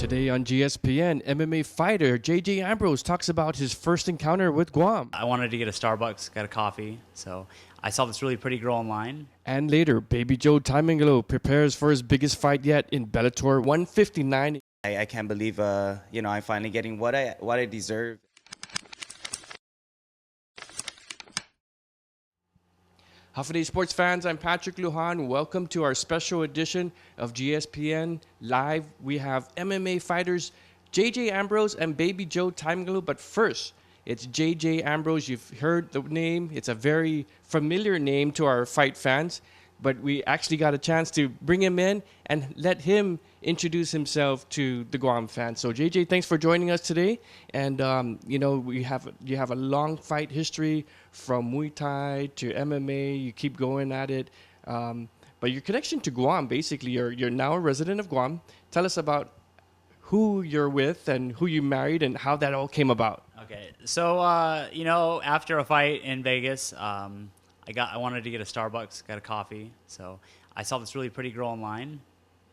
Today on GSPN, MMA fighter JJ Ambrose talks about his first encounter with Guam. I wanted to get a Starbucks, got a coffee, so I saw this really pretty girl online. And later, Baby Joe Taimanglo prepares for his biggest fight yet in Bellator 159. I can't believe, I'm finally getting what I deserve. Hafide Sports fans, I'm Patrick Lujan. Welcome to our special edition of GSPN Live. We have MMA fighters JJ Ambrose and Baby Joe Taimanglo. But first, it's JJ Ambrose. You've heard the name. It's a very familiar name to our fight fans. But we actually got a chance to bring him in and let him introduce himself to the Guam fans. So JJ, thanks for joining us today. And you have a long fight history from Muay Thai to MMA. You keep going at it. But your connection to Guam, basically, you're now a resident of Guam. Tell us about who you're with and who you married and how that all came about. Okay, so after a fight in Vegas, I wanted to get a Starbucks, got a coffee. So I saw this really pretty girl online,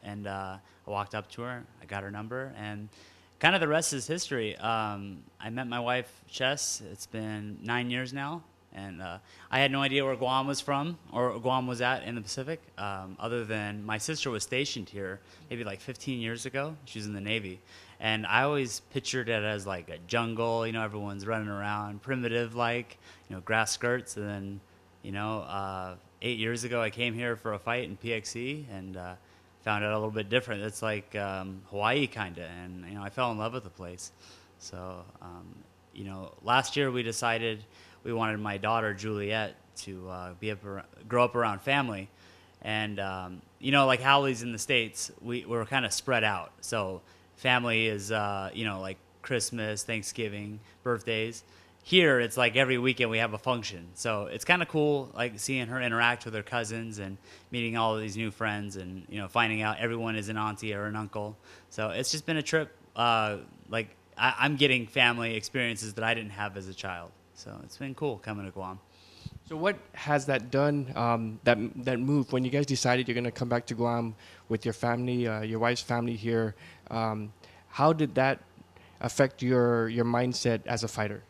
and I walked up to her. I got her number, and kind of the rest is history. I met my wife, Chess. It's been 9 years now, and I had no idea where Guam was from or Guam was at in the Pacific, other than my sister was stationed here maybe like 15 years ago. She was in the Navy, and I always pictured it as like a jungle. Everyone's running around, primitive, like grass skirts, and then 8 years ago, I came here for a fight in PXE and found it a little bit different. It's like Hawaii, kind of, and I fell in love with the place. So, last year we decided we wanted my daughter Juliet to grow up around family, and like Howley's in the States, we're kind of spread out. So, family is like Christmas, Thanksgiving, birthdays. Here, it's like every weekend we have a function. So it's kind of cool, like seeing her interact with her cousins and meeting all of these new friends and, finding out everyone is an auntie or an uncle. So it's just been a trip. I'm getting family experiences that I didn't have as a child. So it's been cool coming to Guam. So what has that done, that move, when you guys decided you're going to come back to Guam with your family, your wife's family here? How did that affect your mindset as a fighter?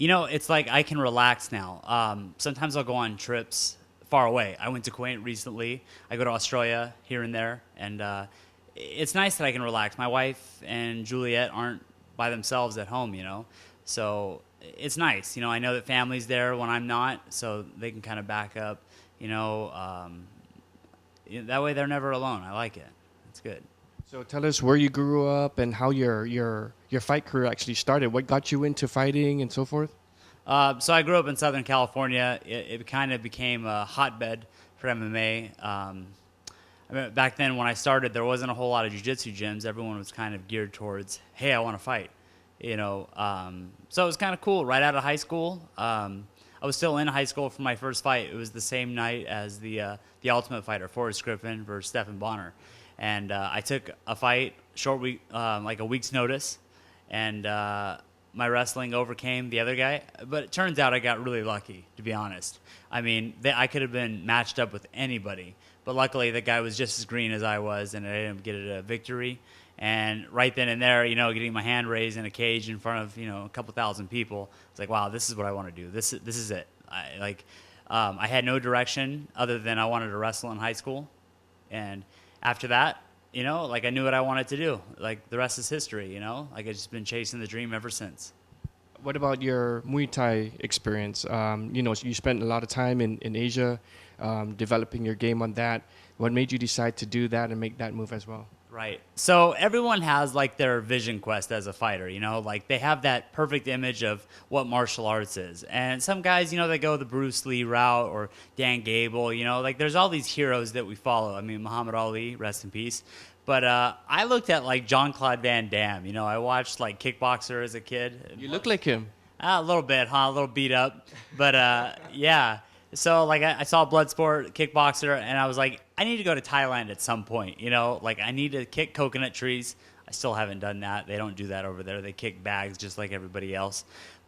It's like I can relax now. Sometimes I'll go on trips far away. I went to Kuwait recently. I go to Australia here and there. And it's nice that I can relax. My wife and Juliet aren't by themselves at home, So it's nice. I know that family's there when I'm not, so they can kind of back up. That way they're never alone. I like it. It's good. So tell us where you grew up and how your fight career actually started. What got you into fighting and so forth? So I grew up in Southern California. It kind of became a hotbed for MMA. I mean, back then when I started, there wasn't a whole lot of jiu-jitsu gyms. Everyone was kind of geared towards, hey, I want to fight. So it was kind of cool. Right out of high school, I was still in high school for my first fight. It was the same night as the Ultimate Fighter, Forrest Griffin versus Stephen Bonner. And I took a fight, like a week's notice, and my wrestling overcame the other guy. But it turns out I got really lucky, to be honest. I mean, I could have been matched up with anybody, but luckily the guy was just as green as I was, and I didn't get a victory. And right then and there, getting my hand raised in a cage in front of a couple thousand people, it's like, wow, this is what I want to do. This is it. I had no direction other than I wanted to wrestle in high school, and after that, I knew what I wanted to do. Like, the rest is history, I've just been chasing the dream ever since. What about your Muay Thai experience? You spent a lot of time in Asia developing your game on that. What made you decide to do that and make that move as well? Right. So everyone has like their vision quest as a fighter, like they have that perfect image of what martial arts is. And some guys, they go the Bruce Lee route or Dan Gable, like there's all these heroes that we follow. I mean, Muhammad Ali, rest in peace. But I looked at like Jean-Claude Van Damme, I watched like Kickboxer as a kid. You look like him. A little bit, a little beat up. But yeah. So, like, I saw Bloodsport, Kickboxer, and I was like, I need to go to Thailand at some point, I need to kick coconut trees. I still haven't done that. They don't do that over there. They kick bags just like everybody else.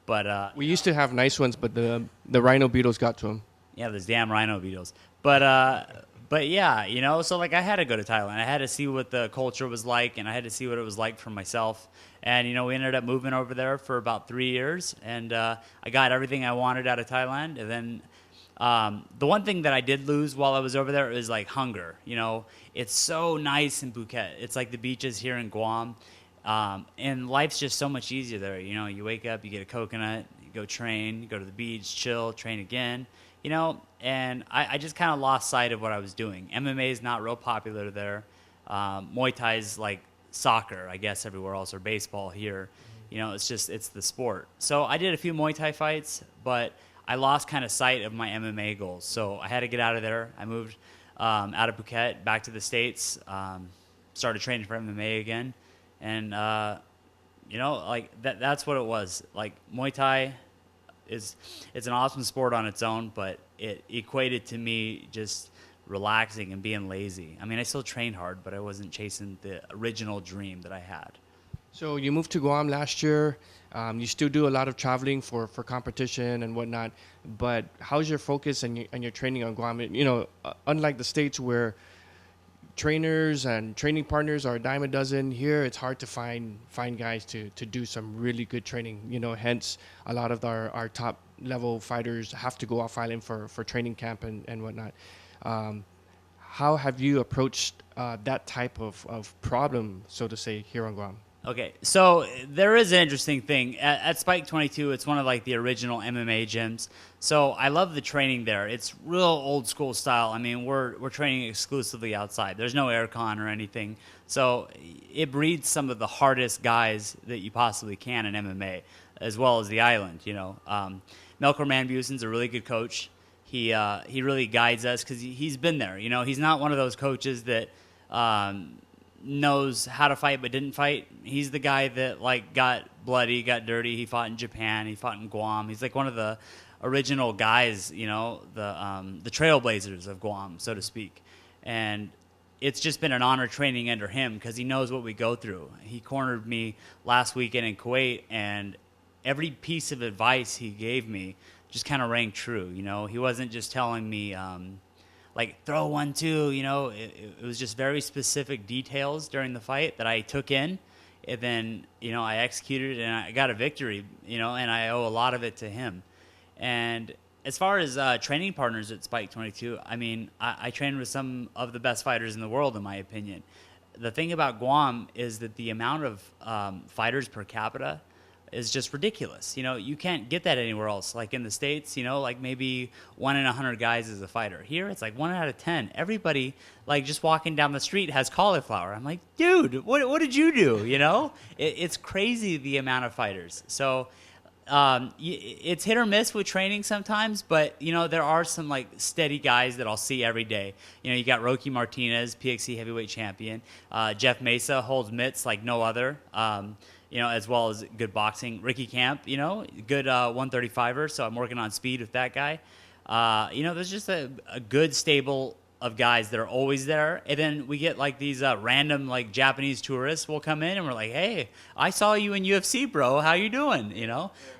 But we used to have nice ones, but the rhino beetles got to them. Yeah, those damn rhino beetles. But But yeah, so like I had to go to Thailand. I had to see what the culture was like, and I had to see what it was like for myself. And we ended up moving over there for about 3 years, and I got everything I wanted out of Thailand. And then the one thing that I did lose while I was over there is like hunger. It's so nice in Phuket. It's like the beaches here in Guam, and life's just so much easier there. You wake up, you get a coconut, you go train, you go to the beach, chill, train again. And I just kind of lost sight of what I was doing. MMA is not real popular there. Muay Thai is like soccer, I guess, everywhere else, or baseball here. It's the sport. So I did a few Muay Thai fights, but I lost kind of sight of my MMA goals. So I had to get out of there. I moved out of Phuket back to the States, started training for MMA again. And, like that's what it was. Like Muay Thai, it's an awesome sport on its own, but it equated to me just relaxing and being lazy. I mean, I still trained hard, but I wasn't chasing the original dream that I had. So you moved to Guam last year. You still do a lot of traveling for competition and whatnot. But how's your focus and your training on Guam? Unlike the States where trainers and training partners are a dime a dozen, here it's hard to find guys to do some really good training. Hence a lot of our top level fighters have to go off island for training camp and whatnot. How have you approached that type of problem, so to say, here on Guam? Okay, so there is an interesting thing. At Spike 22, it's one of like the original MMA gyms. So I love the training there. It's real old school style. I mean, we're training exclusively outside. There's no aircon or anything. So it breeds some of the hardest guys that you possibly can in MMA, as well as the island. Melkor Manbusen's a really good coach. He really guides us because he's been there. He's not one of those coaches that knows how to fight but didn't fight. He's the guy that like got bloody, got dirty. He fought in Japan. He fought in Guam. He's like one of the original guys, the trailblazers of Guam, so to speak. And it's just been an honor training under him because he knows what we go through. He cornered me last weekend in Kuwait, and every piece of advice he gave me just kind of rang true. He wasn't just telling me like throw 1-2, it was just very specific details during the fight that I took in, and then, I executed and I got a victory, and I owe a lot of it to him. And as far as training partners at Spike 22, I mean, I train with some of the best fighters in the world, in my opinion. The thing about Guam is that the amount of fighters per capita is just ridiculous. You can't get that anywhere else. Like in the States, like maybe 1 in 100 guys is a fighter. Here, it's like 1 out of 10. Everybody, like just walking down the street, has cauliflower. I'm like, dude, what did you do? It's crazy the amount of fighters. So it's hit or miss with training sometimes, but there are some like steady guys that I'll see every day. You got Rocky Martinez, PXC heavyweight champion. Jeff Mesa holds mitts like no other. As well as good boxing. Ricky Camp, good 135er, so I'm working on speed with that guy. There's just a good stable of guys that are always there. And then we get like these random like Japanese tourists will come in and we're like, hey, I saw you in UFC, bro. How you doing?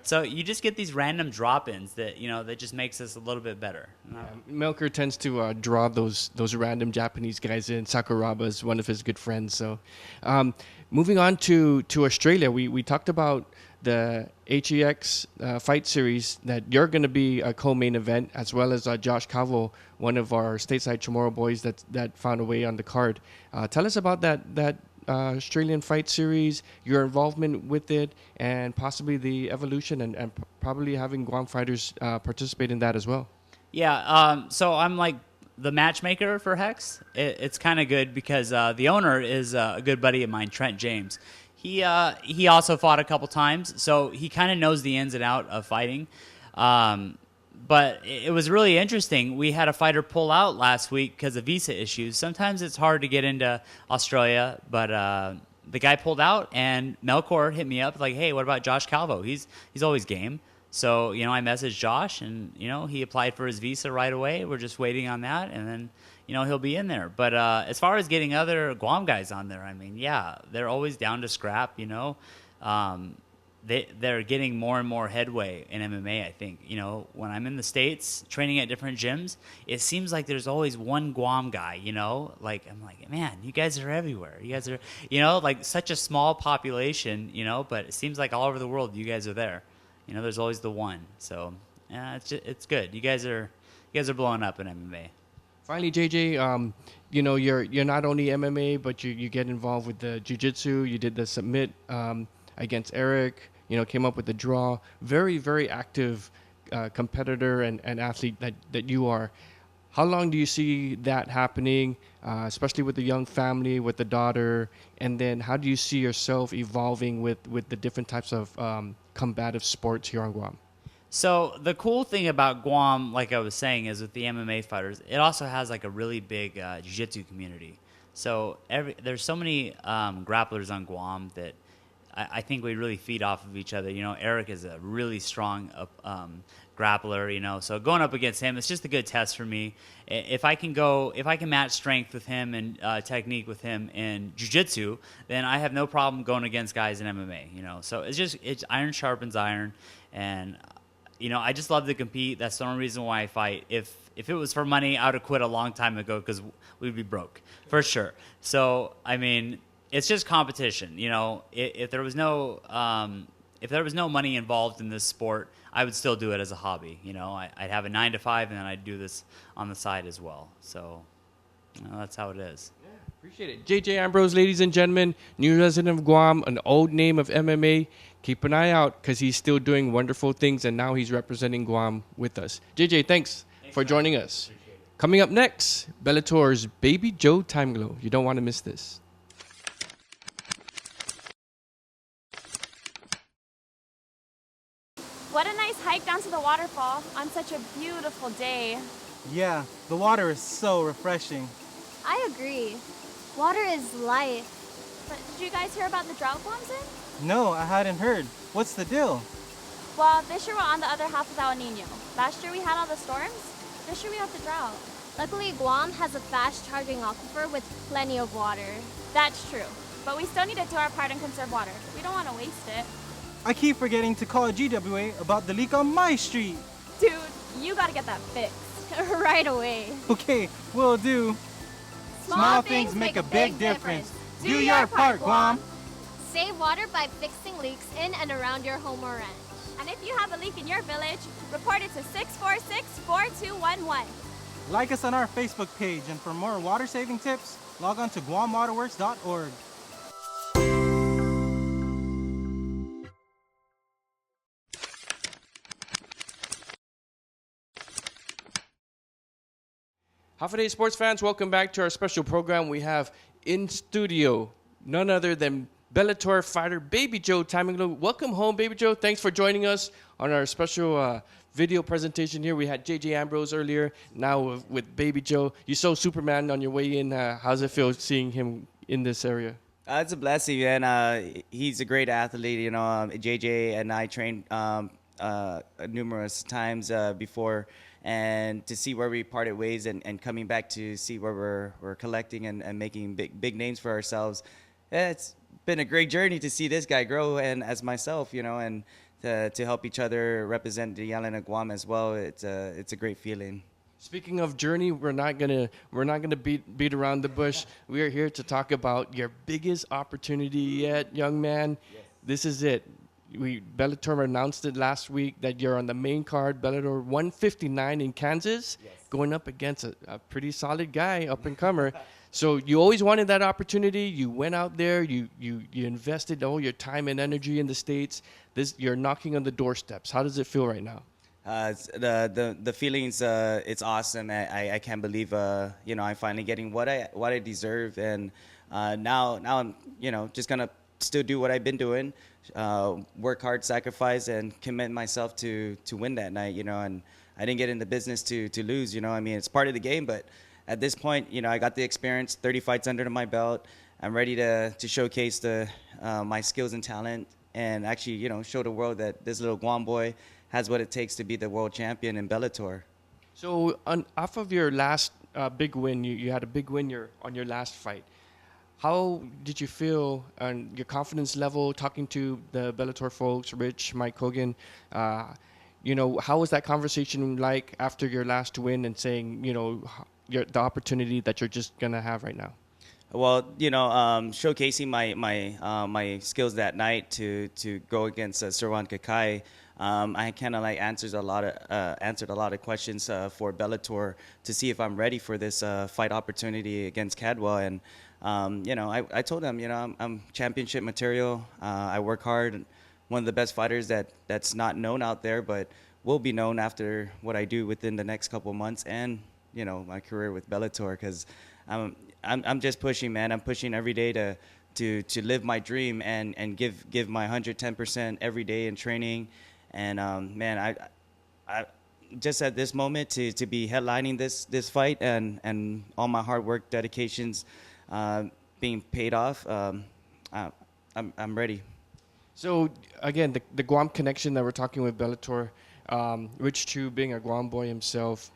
So you just get these random drop-ins that, that just makes us a little bit better. Melker tends to draw those random Japanese guys in. Sakuraba is one of his good friends. So moving on to Australia, we talked about the HEX fight series that you're going to be a co-main event, as well as Josh Calvo, one of our stateside Chamorro boys that found a way on the card. Tell us about that Australian fight series, your involvement with it, and possibly the evolution and probably having Guam fighters participate in that as well. Yeah, so I'm like the matchmaker for Hex. It's kind of good because the owner is a good buddy of mine, Trent James. He also fought a couple times, so he kind of knows the ins and out of fighting. But it was really interesting. We had a fighter pull out last week because of visa issues. Sometimes it's hard to get into Australia, but the guy pulled out, and Melkor hit me up like, hey, what about Josh Calvo? He's always game. So, I messaged Josh, and, he applied for his visa right away. We're just waiting on that, and then, he'll be in there. But as far as getting other Guam guys on there, I mean, yeah, they're always down to scrap, they're getting more and more headway in MMA. I think, when I'm in the States training at different gyms, it seems like there's always one Guam guy. Like I'm like, man, you guys are everywhere. You guys are, like such a small population. But it seems like all over the world, you guys are there. There's always the one. So yeah, it's good. You guys are blowing up in MMA. Finally, JJ, you're not only MMA, but you get involved with the Jiu-jitsu. You did the submit against Eric. Came up with the draw. Very, very active competitor and athlete that you are. How long do you see that happening, especially with the young family, with the daughter? And then how do you see yourself evolving with the different types of combative sports here on Guam? So the cool thing about Guam, like I was saying, is with the MMA fighters, it also has like a really big jiu-jitsu community. So there's so many grapplers on Guam that I think we really feed off of each other. Eric is a really strong grappler. So going up against him, it's just a good test for me. If I can match strength with him and technique with him in jiu-jitsu, then I have no problem going against guys in MMA. So it's iron sharpens iron, and I just love to compete. That's the only reason why I fight. If it was for money, I would have quit a long time ago because we'd be broke for sure. So I mean, it's just competition. If there was no money involved in this sport, I would still do it as a hobby. I'd have a 9 to 5, and then I'd do this on the side as well. So that's how it is. Yeah, appreciate it. JJ Ambrose, ladies and gentlemen, new resident of Guam, an old name of MMA. Keep an eye out because he's still doing wonderful things, and now he's representing Guam with us. JJ, thanks for joining us. Coming up next, Bellator's Baby Joe Taimanglo. You don't want to miss this. What a nice hike down to the waterfall on such a beautiful day. Yeah, the water is so refreshing. I agree. Water is life. But did you guys hear about the drought Guam's in? No, I hadn't heard. What's the deal? Well, this year we're on the other half of El Nino. Last year we had all the storms. This year we have the drought. Luckily, Guam has a fast-charging aquifer with plenty of water. That's true. But we still need to do our part and conserve water. We don't want to waste it. I keep forgetting to call GWA about the leak on my street. Dude, you gotta get that fixed. Right away. Okay, will do. Small things make a big difference. Do your part, Guam. Save water by fixing leaks in and around your home or ranch. And if you have a leak in your village, report it to 646-4211. Like us on our Facebook page, and for more water-saving tips, log on to guamwaterworks.org. Hafa sports fans, welcome back to our special program. We have in studio none other than Bellator fighter Baby Joe Taimanglo. Welcome home, Baby Joe. Thanks for joining us on our special video presentation here. We had JJ Ambrose earlier. Now with Baby Joe. You saw Superman on your way in. How's it feel seeing him in this area? It's a blessing, man. He's a great athlete. JJ and I trained numerous times before. And to see where we parted ways and coming back to see where we're collecting and making big names for ourselves, it's been a great journey to see this guy grow, and as myself, and to help each other represent the island of Guam as well. It's a great feeling. Speaking of journey, we're not gonna beat around the bush. We are here to talk about your biggest opportunity yet, young man. Yes. This is it. Bellator announced it last week that you're on the main card, Bellator 159 in Kansas, yes, going up against a pretty solid guy, up-and-comer. So you always wanted that opportunity. You went out there. You invested all your time and energy in the States. You're knocking on the doorsteps. How does it feel right now? The feelings, it's awesome. I can't believe I'm finally getting what I deserve, and now I'm just gonna still do what I've been doing. Work hard, sacrifice, and commit myself to win that night, and I didn't get in the business to lose, it's part of the game, but at this point, I got the experience, 30 fights under my belt. I'm ready to showcase my skills and talent, and actually, show the world that this little Guam boy has what it takes to be the world champion in Bellator. So off of your last big win, you had a big win on your last fight. how did you feel and your confidence level talking to the Bellator folks, Rich, Mike Hogan? How was that conversation like after your last win and saying, the opportunity that you're just going to have right now? Well, showcasing my skills that night to go against Serwan Kakai, I kind of like answered a lot of questions for Bellator to see if I'm ready for this fight opportunity against Cadwell. And I told them, I'm championship material. I work hard. One of the best fighters that's not known out there, but will be known after what I do within the next couple months and my career with Bellator, because I'm just pushing, man. I'm pushing every day to live my dream and give my 110% every day in training. And man, I just at this moment to be headlining this fight and all my hard work, dedications being paid off. I'm ready. So again, the Guam connection that we're talking with Bellator, Rich Chou being a Guam boy himself,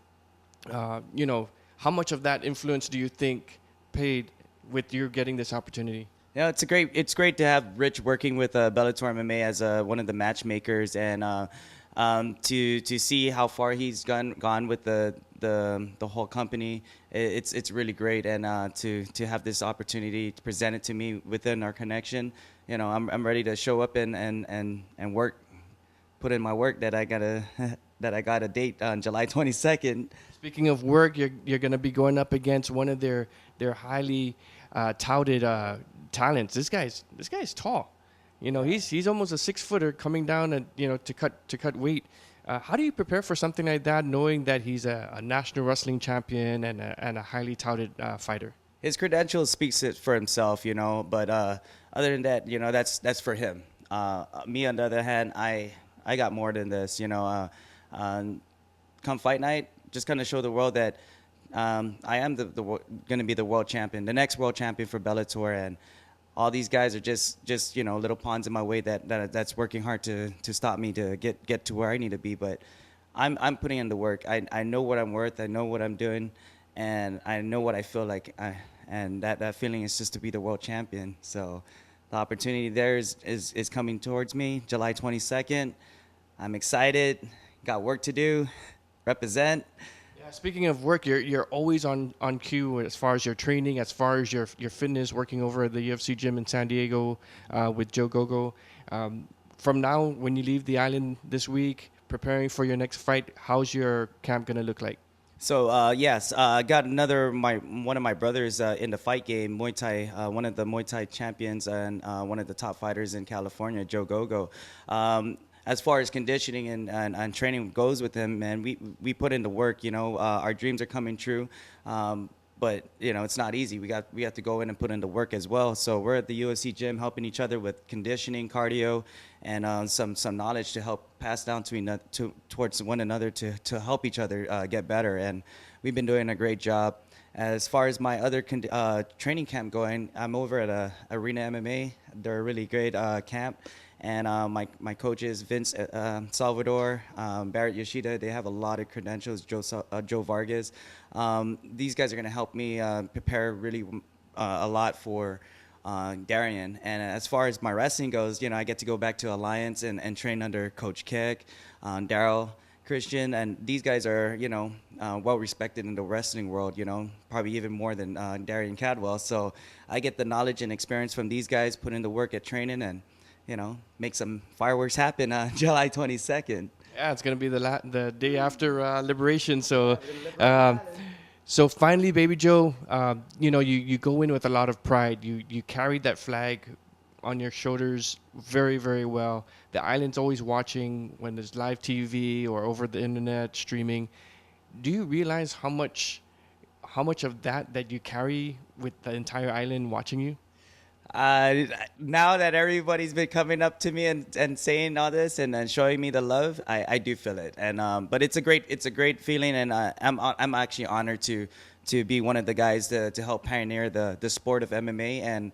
how much of that influence do you think paid with you getting this opportunity? Yeah, it's great to have Rich working with Bellator MMA as one of the matchmakers, and to see how far he's gone with the whole company. It's really great, and to have this opportunity to present it to me within our connection. I'm ready to show up and work, put in my work that I got a date on July 22nd. Speaking of work, you're going to be going up against one of their highly touted talents. This guy's tall. He's almost a 6-footer coming down and to cut weight. How do you prepare for something like that, knowing that he's a national wrestling champion and a highly touted fighter? His credentials speaks it for himself, But other than that, that's for him. Me, on the other hand, I got more than this. Come fight night, just gonna show the world that I am going to be the world champion, the next world champion for Bellator, and all these guys are just little pawns in my way that's working hard to stop me to get to where I need to be. But I'm putting in the work. I know what I'm worth. I know what I'm doing, and I know what I feel like. And that feeling is just to be the world champion. So the opportunity there is coming towards me, July 22nd. I'm excited. Got work to do. Represent. Yeah, speaking of work, you're always on cue as far as your training, as far as your fitness, working over at the UFC gym in San Diego with Joe Gogo. From now, when you leave the island this week, preparing for your next fight, how's your camp going to look like? So yes, I got one of my brothers in the fight game, Muay Thai, one of the Muay Thai champions and one of the top fighters in California, Joe Gogo. As far as conditioning and training goes with him, man, we put in the work. Our dreams are coming true, but it's not easy. We have to go in and put in the work as well. So we're at the UFC gym helping each other with conditioning, cardio, and some knowledge to help pass down towards one another to help each other get better. And we've been doing a great job. As far as my other training camp going, I'm over at Arena MMA. They're a really great camp. And my coaches, Vince Salvador, Barrett Yoshida, they have a lot of credentials, Joe Vargas. These guys are going to help me prepare really a lot for Darian. And as far as my wrestling goes, I get to go back to Alliance and train under Coach Keck, Daryl, Christian. And these guys are, well respected in the wrestling world, probably even more than Darian Cadwell. So I get the knowledge and experience from these guys, put in the work at training, and make some fireworks happen July 22nd. Yeah, it's going to be the day after Liberation. So so finally, Baby Joe, you go in with a lot of pride. You carried that flag on your shoulders very, very well. The island's always watching when there's live TV or over the internet streaming. Do you realize how much of that you carry with the entire island watching you? Now that everybody's been coming up to me and saying all this and showing me the love, I do feel it. And but it's a great feeling, and I'm actually honored to be one of the guys to help pioneer the sport of MMA and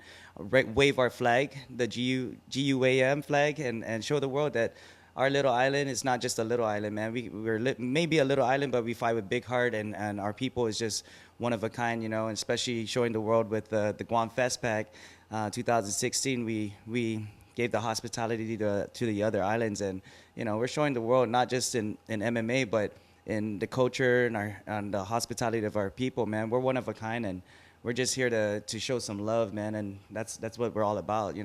wave our flag, the GUAM flag, and show the world that our little island is not just a little island, man. We're maybe a little island, but we fight with big heart, and our people is just one of a kind, and especially showing the world with the Guam Fest Pack 2016. We gave the hospitality to the other islands, and we're showing the world not just in MMA, but in the culture and the hospitality of our people, man. We're one of a kind, and we're just here to show some love, man, and that's what we're all about,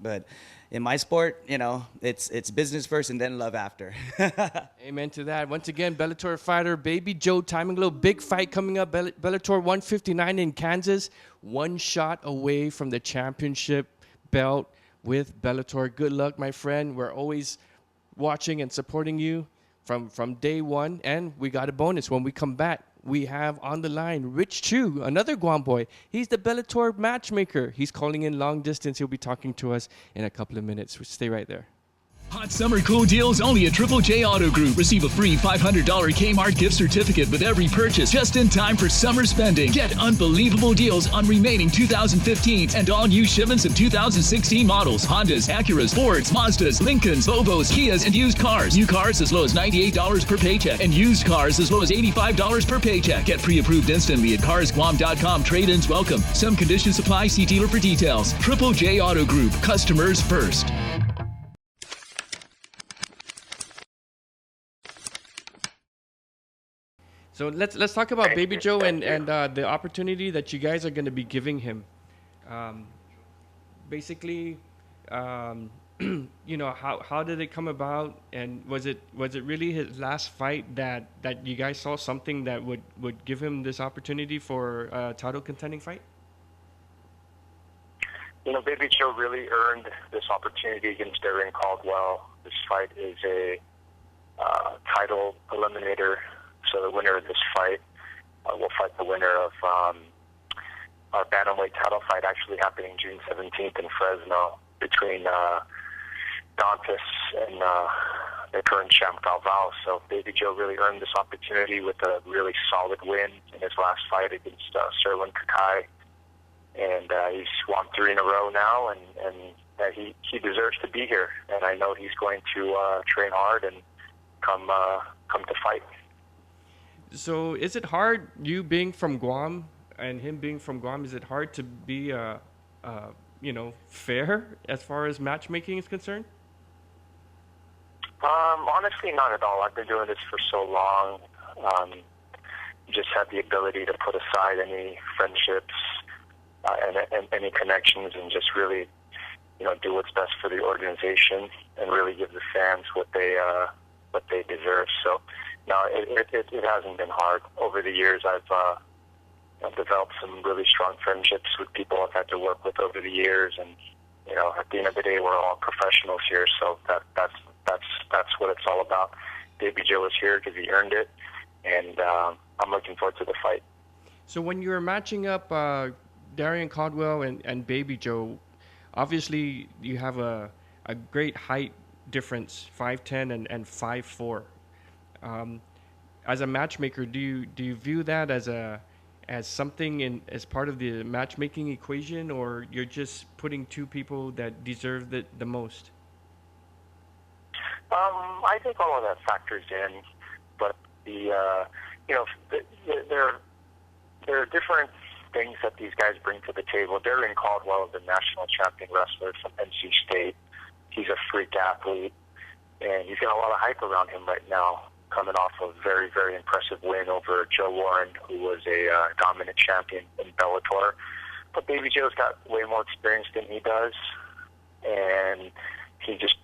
But in my sport, it's business first and then love after. Amen to that. Once again, Bellator fighter Baby Joe Taimanglo, big fight coming up, Bellator 159 in Kansas, one shot away from the championship belt with Bellator. Good luck, my friend. We're always watching and supporting you from day one, and we got a bonus when we come back. We have on the line Rich Chou, another Guam boy. He's the Bellator matchmaker. He's calling in long distance. He'll be talking to us in a couple of minutes. Stay right there. Hot summer cool deals only at Triple J Auto Group. Receive a free $500 Kmart gift certificate with every purchase just in time for summer spending. Get unbelievable deals on remaining 2015 and all new shipments of 2016 models. Hondas, Acuras, Fords, Mazdas, Lincolns, Volvos, Kias, and used cars. New cars as low as $98 per paycheck and used cars as low as $85 per paycheck. Get pre-approved instantly at carsguam.com. Trade-ins welcome. Some conditions apply. See dealer for details. Triple J Auto Group. Customers first. So let's talk about Baby Joe and the opportunity that you guys are going to be giving him. Basically, how did it come about, and was it really his last fight that you guys saw something that would give him this opportunity for a title contending fight? Baby Joe really earned this opportunity against Darren Caldwell. This fight is a title eliminator. So the winner of this fight will fight the winner of our bantamweight title fight, actually happening June 17th in Fresno between Dantas and the current champ Galvao. So Baby Joe really earned this opportunity with a really solid win in his last fight against Serwin Kakai. And he's won 3 in a row now, and he deserves to be here. And I know he's going to train hard and come to fight. So is it hard, you being from Guam and him being from Guam, is it hard to be, fair as far as matchmaking is concerned? Honestly, not at all. I've been doing this for so long. Just have the ability to put aside any friendships and any connections and just really, do what's best for the organization and really give the fans what they deserve. So, no, it hasn't been hard. Over the years, I've developed some really strong friendships with people I've had to work with over the years, and at the end of the day, we're all professionals here. So that's what it's all about. Baby Joe is here because he earned it, and I'm looking forward to the fight. So when you're matching up Darren Caldwell and Baby Joe, obviously you have a great height difference, 5'10" and 5'4". As a matchmaker, do you view that as something as part of the matchmaking equation, or you're just putting two people that deserve it the most? I think all of that factors in, but there are different things that these guys bring to the table. Darren Caldwell is a national champion wrestler from NC State. He's a freak athlete, and he's got a lot of hype around him right now, coming off a very, very impressive win over Joe Warren, who was a dominant champion in Bellator. But Baby Joe's got way more experience than he does, and he just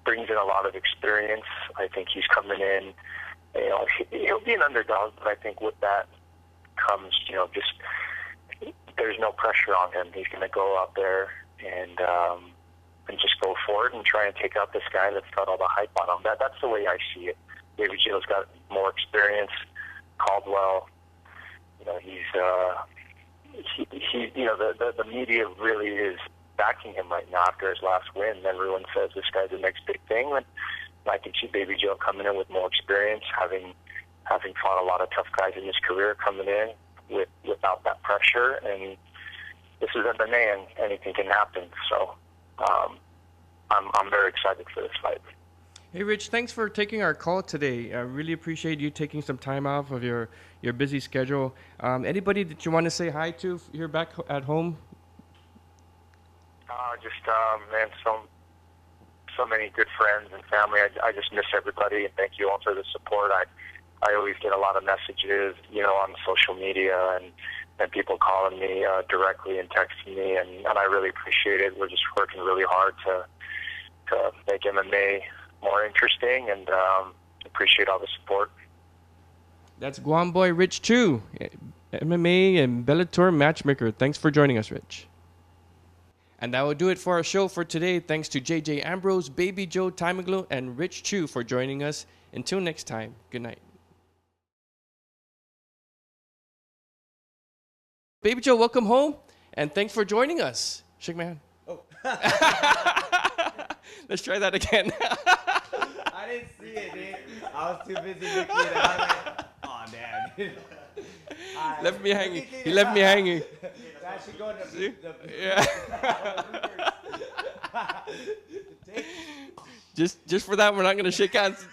brings in a lot of experience. I think he's coming in, he'll be an underdog, but I think with that comes, just there's no pressure on him. He's going to go out there and just go forward and try and take out this guy that's got all the hype on him. That's the way I see it. Baby Joe's got more experience. Caldwell, the media really is backing him right now after his last win. Everyone says this guy's the next big thing, and I can see Baby Joe coming in with more experience, having fought a lot of tough guys in his career, coming in without that pressure. And this is MMA, and anything can happen. So I'm very excited for this fight. Hey, Rich, thanks for taking our call today. I really appreciate you taking some time off of your busy schedule. Anybody that you want to say hi to here back at home? Man, so many good friends and family. I just miss everybody, and thank you all for the support. I always get a lot of messages, on social media and people calling me directly and texting me, and I really appreciate it. We're just working really hard to make MMA more interesting, and appreciate all the support. That's Guam boy Rich Chou, MMA and Bellator matchmaker. Thanks for joining us, Rich. And that will do it for our show for today. Thanks to JJ Ambrose, Baby Joe Taimanglo, and Rich Chou for joining us. Until next time, good night. Baby Joe, welcome home, and thanks for joining us. Shake my hand. Oh. Let's try that again. I didn't see it, dude. I was too busy looking at it. I was like, oh, damn. Left me hanging. He left me hanging. That should go to the Yeah. Just for that, we're not going to shake hands.